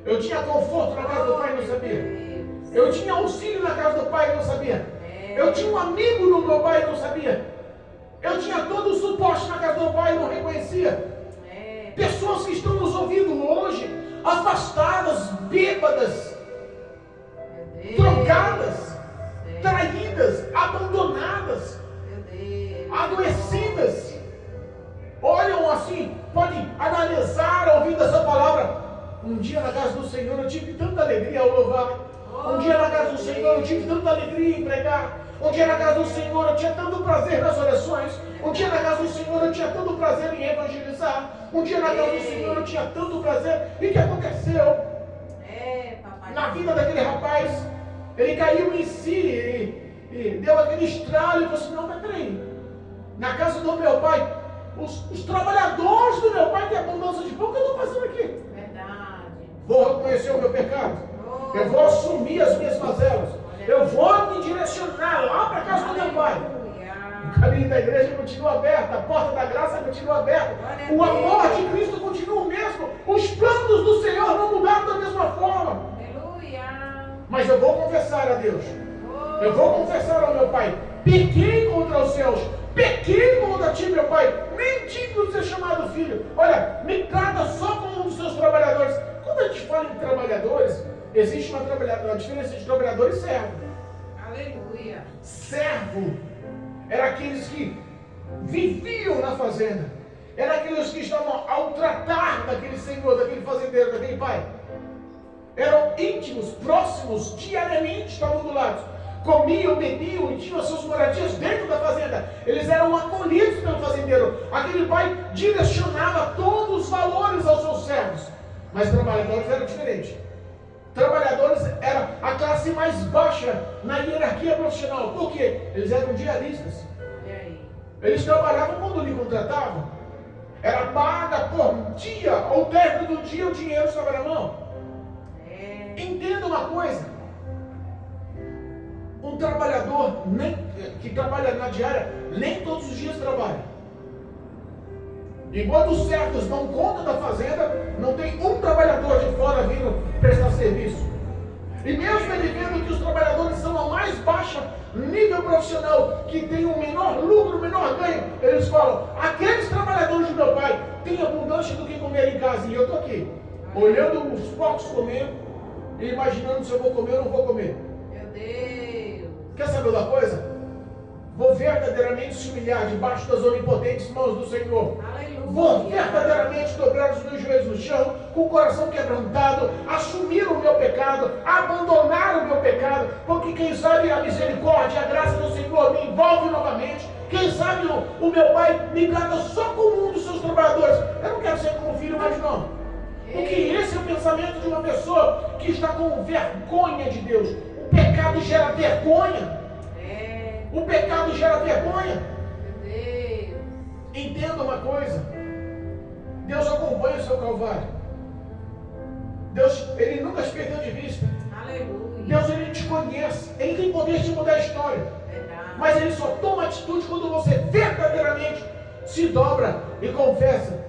Eu tinha conforto na casa do Pai e não sabia. Eu tinha auxílio na casa do Pai e não sabia. Eu tinha um amigo no meu Pai e não sabia. Eu tinha todo o suporte na casa do Pai e não reconhecia. Pessoas que estão nos ouvindo hoje, afastadas, bêbadas, drogadas, traídas, abandonadas, adoecidas, olham assim, podem analisar ouvindo essa palavra: um dia na casa do Senhor eu tive tanta alegria ao louvar. Um dia na casa do Senhor eu tive tanta alegria em pregar. Um dia na casa do Senhor eu tinha tanto prazer nas orações. Um dia na casa do Senhor eu tinha tanto prazer em evangelizar. descansar. Um dia na casa do Senhor eu tinha tanto prazer. E o que aconteceu? papai. Na vida daquele rapaz, ele caiu em si e deu aquele estralo e falou assim, não, mas peraí. Na casa do meu pai, os trabalhadores do meu pai têm abundância de pão, o que eu estou fazendo aqui? Verdade. Vou reconhecer o meu pecado. Eu vou assumir as minhas mazelas. Eu vou me direcionar lá para a casa do meu pai. O caminho da igreja continua aberto, a porta da graça continua aberta. O amor de Cristo continua o mesmo. Os planos do Senhor não mudaram da mesma forma. Aleluia. Mas eu vou confessar a Deus. Eu vou confessar ao meu pai. Pequei contra os céus. Pequei contra ti, meu pai. Nem digno de ser chamado filho. Olha, me trata só como um dos seus trabalhadores. Quando a gente fala em trabalhadores, existe uma diferença de trabalhador e servo. Aleluia. Servo era aqueles que viviam na fazenda. Era aqueles que estavam ao tratar daquele senhor, daquele fazendeiro, daquele pai. Eram íntimos, próximos, diariamente estavam do lado. Comiam, bebiam e tinham as suas moradias dentro da fazenda. Eles eram acolhidos pelo fazendeiro. Aquele pai direcionava todos os valores aos seus servos. Mas trabalhadores era diferente. Trabalhadores era a classe mais baixa na hierarquia profissional. Por quê? Eles eram diaristas. Olha aí. Eles trabalhavam quando lhe contratavam. Era paga por dia. Ao término do dia o dinheiro estava na mão. Entenda uma coisa. Um trabalhador que trabalha na diária, nem todos os dias trabalha. Enquanto os servos dão conta da fazenda, não tem um trabalhador de fora vindo prestar serviço. E mesmo ele vendo que os trabalhadores são a mais baixa nível profissional, que tem um menor lucro, menor ganho, eles falam, aqueles trabalhadores do meu pai têm abundância do que comer em casa. E eu estou aqui, olhando os porcos comendo e imaginando se eu vou comer ou não vou comer. Meu Deus. Quer saber uma coisa? Vou verdadeiramente se humilhar debaixo das onipotentes mãos do Senhor. Aleluia. Vou verdadeiramente dobrar os meus joelhos no chão, com o coração quebrantado, assumir o meu pecado, abandonar o meu pecado, porque quem sabe a misericórdia e a graça do Senhor me envolve novamente. Quem sabe o meu pai me trata só como um dos seus trabalhadores. Eu não quero ser como filho mais não. Porque esse é o pensamento de uma pessoa que está com vergonha de Deus. O pecado gera vergonha. O pecado gera vergonha. Meu Deus. Entenda uma coisa. Deus acompanha o seu calvário. Deus, Ele nunca te perdeu de vista. Aleluia. Deus, Ele te conhece. Ele tem poder de mudar a história. Verdade. Mas Ele só toma atitude quando você verdadeiramente se dobra e confessa.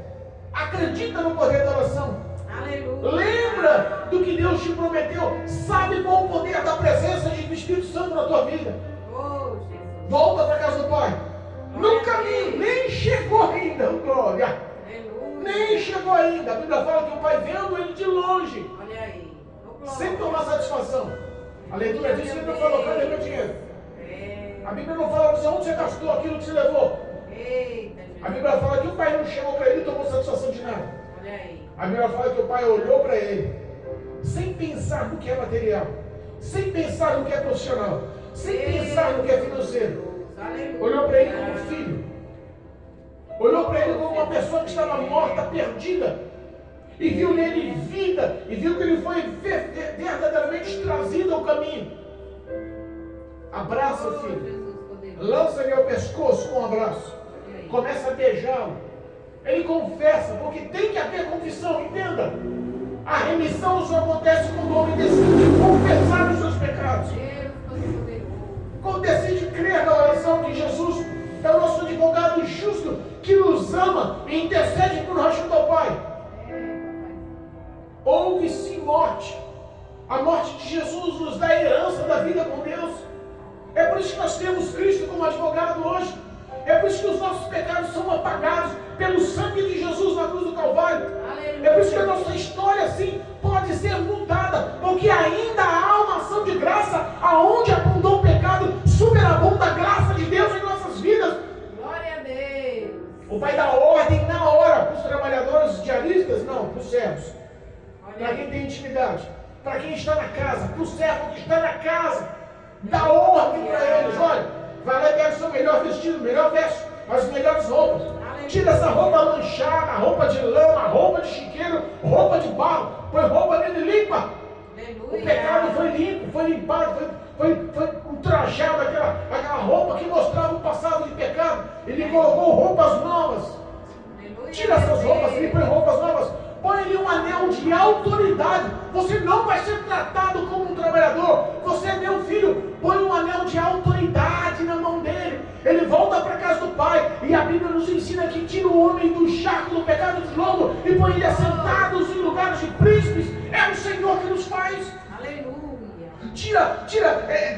Acredita no poder da oração. Aleluia. Lembra do que Deus te prometeu. Sabe qual o poder da presença do Espírito Santo na tua vida. Oh, Jesus. Volta para a casa do Pai. No caminho, nem chegou ainda, glória. Aleluia. Nem chegou ainda. A Bíblia fala que o Pai vendo ele de longe, Olha aí. Oh, glória. sem tomar satisfação. A leitura diz que ele não falou, cadê meu dinheiro? A Bíblia não fala assim, onde você gastou aquilo que você levou. Eita, A Jesus. Bíblia fala que o Pai não chegou para ele e tomou satisfação de nada. Olha aí. A Bíblia fala que o Pai olhou para ele, sem pensar no que é material, sem pensar no que é profissional, sem pensar no que é financeiro. Aleluia. Olhou para ele como filho. Olhou para ele como uma pessoa que estava morta, perdida. E viu nele vida. E viu que ele foi verdadeiramente trazido ao caminho. Abraça o filho. Jesus, poderoso. Lança-lhe ao pescoço com um abraço. Olha aí. Começa a beijá-lo. Ele confessa, porque tem que haver confissão, entenda. A remissão só acontece quando o homem decide confessar os seus pecados. Deus Todo-Poderoso. Quando decide crer na oração que Jesus é o nosso advogado justo, que nos ama e intercede por nós junto ao Pai. Houve sim morte. A morte de Jesus nos dá a herança da vida com Deus. É por isso que nós temos Cristo como advogado hoje. É por isso que os nossos pecados são apagados pelo sangue de Jesus na cruz do Calvário. Aleluia. É por isso que a nossa história, sim, pode ser mudada, porque ainda há uma ação de graça, aonde abundou o pecado, superabunda a graça de Deus em nossas vidas. Glória a Deus. O Pai dá ordem na hora para os trabalhadores diaristas, não, para os servos. Olha Para quem aí. tem intimidade, para quem está na casa, para o servo que está na casa, dá ordem para eles, olha, vai lá e pega o seu melhor vestido, melhor veste, as melhores roupas. Tira essa roupa manchada, a roupa de chiqueiro, roupa de barro, põe roupa nele limpa. Aleluia. O pecado foi limpo, foi limpado, foi ultrajado, aquela roupa que mostrava o passado de pecado. Ele colocou roupas novas. Aleluia. Tira essas roupas e põe roupas novas. Põe ali um anel de autoridade. Você não vai ser tratado como um trabalhador. Você é meu filho. Põe um anel de autoridade na mão dele. Ele volta para a casa do pai. E a Bíblia nos ensina que tira o homem do charco, do pecado de lobo e põe ele assentados em lugares de príncipes. É o Senhor que nos faz. Aleluia.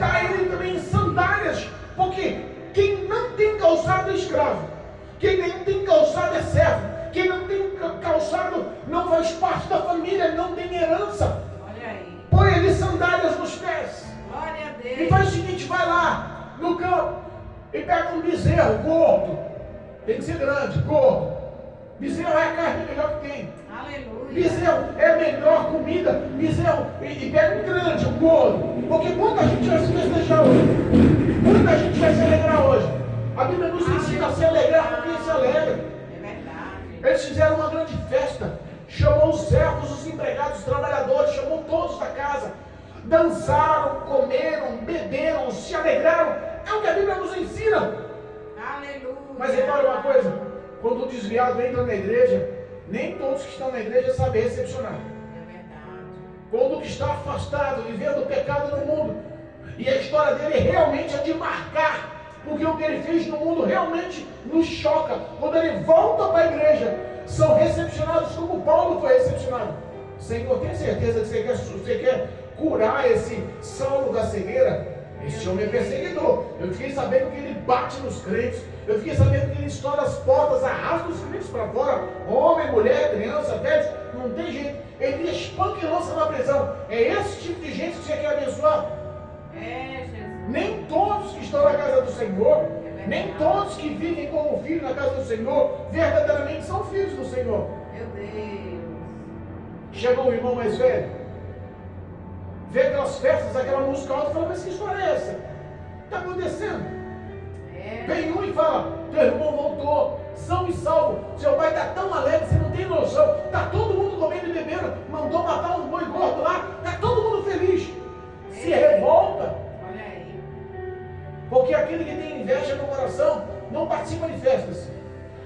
Dá ele também sandálias. Porque quem não tem calçado é escravo. Quem não tem calçado é servo. Quem não tem calçado não faz parte da família, não tem herança. Olha aí. Põe ali sandálias nos pés. Glória a Deus. E faz o seguinte, vai lá no campo e pega um bezerro gordo. Tem que ser grande, gordo. Bezerro é a carne melhor que tem. Aleluia. Bezerro é a melhor comida. Bezerro, e pega um grande, um gordo. Porque muita gente vai se festejar hoje. Muita gente vai se alegrar hoje. A Bíblia nos ensina a se alegrar com quem se alegra. Eles fizeram uma grande festa, chamou os servos, os empregados, os trabalhadores, chamou todos da casa, dançaram, comeram, beberam, se alegraram. É o que a Bíblia nos ensina. Aleluia. Mas repare uma coisa, quando o desviado entra na igreja, nem todos que estão na igreja sabem recepcionar. É verdade. Quando o que está afastado, vivendo o pecado no mundo, e a história dele realmente é de marcar, porque o que ele fez no mundo realmente nos choca. Quando ele volta para a igreja, são recepcionados como Paulo foi recepcionado. Senhor, tem certeza que você quer curar esse Saulo da cegueira? Esse homem é perseguidor. Eu fiquei sabendo que ele bate nos crentes. Eu fiquei sabendo que ele estoura as portas, arrasta os crentes para fora. Homem, mulher, criança, velho, não tem jeito. Ele espanca e lança na prisão. É esse tipo de gente que você quer abençoar? É, Jesus. Nem todos que estão na casa do Senhor, nem todos que vivem como filhos na casa do Senhor, verdadeiramente são filhos do Senhor. Meu Deus. Chegou o irmão mais velho, vê aquelas festas, aquela música alta e fala, mas que história é essa? Está acontecendo? Vem um e fala, teu irmão voltou, são e salvo, seu pai está tão alegre, você não tem noção, está todo mundo comendo e bebendo, mandou matar um boi gordo lá, está todo mundo feliz. Se revolta. Porque aquele que tem inveja no coração não participa de festas.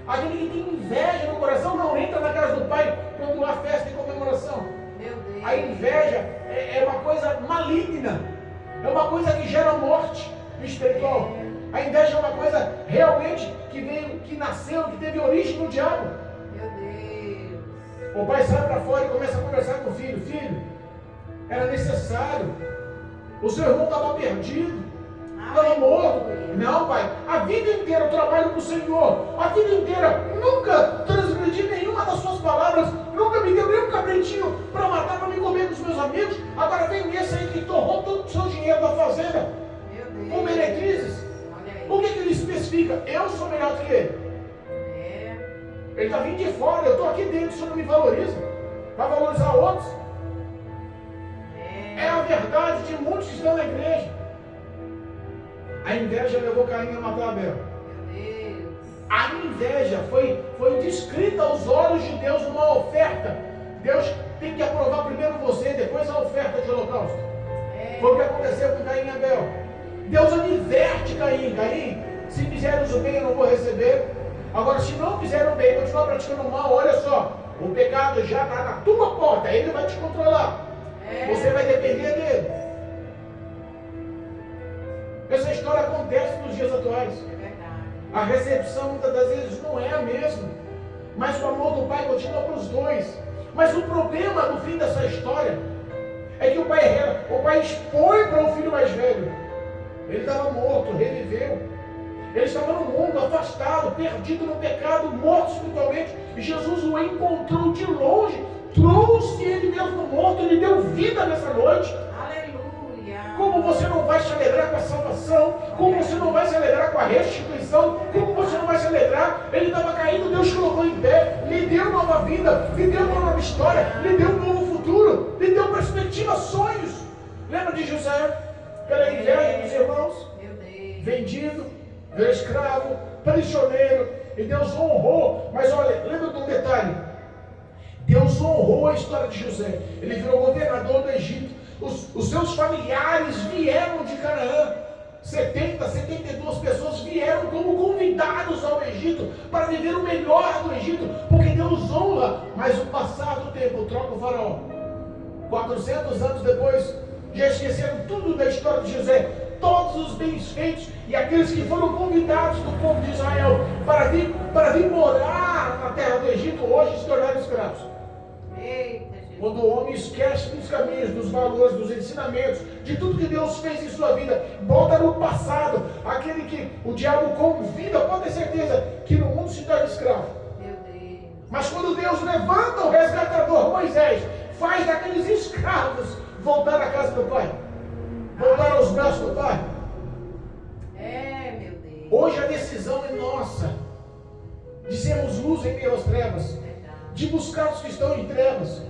Aquele que tem inveja no coração não entra na casa do pai quando há festa e comemoração. Meu Deus. A inveja é uma coisa maligna. É uma coisa que gera morte espiritual. A inveja é uma coisa realmente que nasceu, que teve origem no diabo. Meu Deus. O pai sai para fora e começa a conversar com o filho. Filho, era necessário. O seu irmão estava perdido. Estava morto. Não, pai. A vida inteira eu trabalho para o Senhor. A vida inteira nunca transgredi nenhuma das suas palavras. Nunca me deu nem um cabritinho para matar, para me comer com os meus amigos. Agora vem esse aí que torrou todo o seu dinheiro da fazenda. Meu Deus. Com meretrizes. O que ele especifica? Eu sou melhor do que ele. Ele está vindo de fora. Eu estou aqui dentro. O senhor não me valoriza. Vai valorizar outros? É a verdade de muitos que estão na igreja. A inveja levou Caim a matar Abel. Meu Deus. A inveja foi descrita aos olhos de Deus numa oferta. Deus tem que aprovar primeiro você, depois a oferta de holocausto. Foi o que aconteceu com Caim e Abel. Deus adverte Caim. Caim, se fizeres o bem eu não vou receber. Agora, se não fizeram o bem, continuar praticando o mal, olha só, o pecado já está na tua porta, ele vai te controlar. Você vai depender dele. Essa história acontece nos dias atuais. A recepção muitas das vezes não é a mesma, mas o amor do pai continua para os dois. Mas o problema no fim dessa história é que o pai expõe para o filho mais velho. Ele estava morto, reviveu. Ele estava no mundo, afastado, perdido no pecado, morto espiritualmente. E Jesus o encontrou de longe, trouxe ele mesmo morto, ele deu vida nessa noite. Como você não vai se alegrar com a salvação? Como você não vai se alegrar com a restituição? Como você não vai se alegrar? Ele estava caído, Deus colocou em pé, lhe deu nova vida, lhe deu uma nova história, lhe deu um novo futuro, lhe deu perspectiva, sonhos. Lembra de José? Pela inveja dos irmãos, vendido, virou escravo, prisioneiro, e Deus honrou. Mas olha, lembra de um detalhe: Deus a história de José. Ele virou governador do Egito. Os seus familiares vieram de Canaã. 72 pessoas vieram como convidados ao Egito para viver o melhor do Egito, porque Deus honra. Mas o passado tempo troca o faraó. 400 anos depois, já esqueceram tudo da história de José, todos os bens feitos, e aqueles que foram convidados do povo de Israel para vir morar na terra do Egito, hoje se tornaram escravos. Eita, Jesus. Quando o homem esquece dos caminhos, dos valores, dos ensinamentos, de tudo que Deus fez em sua vida, volta no passado, aquele que o diabo convida, pode ter certeza que no mundo se torna escravo. Meu Deus. Mas quando Deus levanta o resgatador, Moisés, faz daqueles escravos voltar à casa do Pai, voltar aos braços do Pai. Meu Deus. Hoje a decisão é nossa, de sermos luz em meio às trevas, de buscar os que estão em trevas.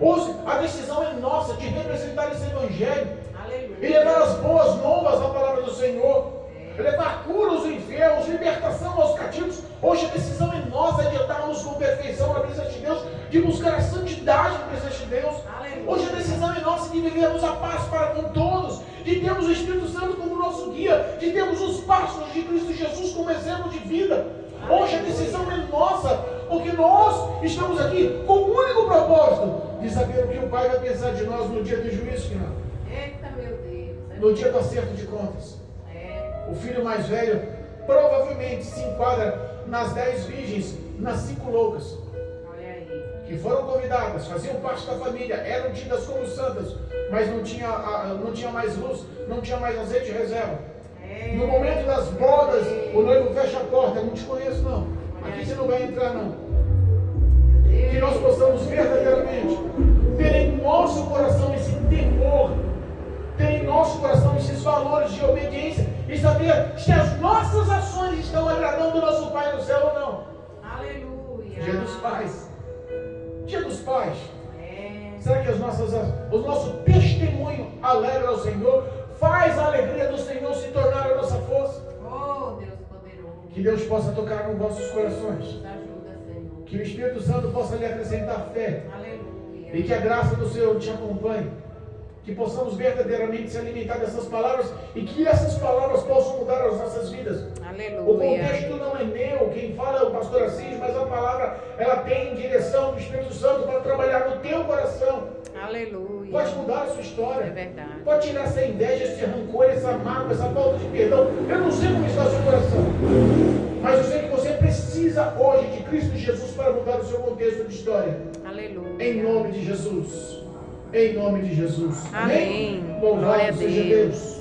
Hoje a decisão é nossa de representar esse Evangelho, Aleluia. e levar as boas novas da palavra do Senhor, levar cura aos enfermos, libertação aos cativos. Hoje a decisão é nossa de andarmos com perfeição na presença de Deus, de buscar a santidade na presença de Deus. Aleluia. Hoje a decisão é nossa de vivermos a paz para com todos, de termos o Espírito Santo como nosso guia, de termos os passos de Cristo Jesus como exemplo de vida. Hoje a decisão é nossa, porque nós estamos aqui com o único propósito de saber o que o Pai vai pensar de nós no dia do juízo final, Eita, meu Deus. no dia do acerto de contas. O filho mais velho provavelmente se enquadra nas 10 virgens, nas 5 loucas, Olha aí. que foram convidadas, faziam parte da família, eram tidas como santas, mas não tinha mais luz, não tinha mais azeite de reserva. No momento das bodas, o noivo fecha a porta: eu não te conheço não, aqui você não vai entrar não. Que nós possamos verdadeiramente ter em nosso coração esse temor, ter em nosso coração esses valores de obediência e saber se as nossas ações estão agradando o nosso Pai no céu ou não. Aleluia. Dia dos Pais. Dia dos Pais. Será que o nosso testemunho alegra ao Senhor? Faz a alegria do Senhor se tornar a nossa força? Oh, Deus poderoso. Que Deus possa tocar nos vossos corações. Nos ajuda, Senhor. Que o Espírito Santo possa lhe acrescentar fé. Aleluia. E que a graça do Senhor te acompanhe. Que possamos verdadeiramente se alimentar dessas palavras e que essas palavras possam mudar as nossas vidas. Aleluia. O contexto não é meu, quem fala é o pastor Assis, mas a palavra ela tem direção do Espírito Santo para trabalhar no teu coração. Aleluia. Pode mudar a sua história. É verdade. Pode tirar essa inveja, esse rancor, essa mágoa, essa falta de perdão. Eu não sei como está o seu coração, mas eu sei que você precisa hoje de Cristo Jesus para mudar o seu contexto de história. Aleluia. Em nome de Jesus. Em nome de Jesus. Amém. Louvado Glória a seja Deus. Deus.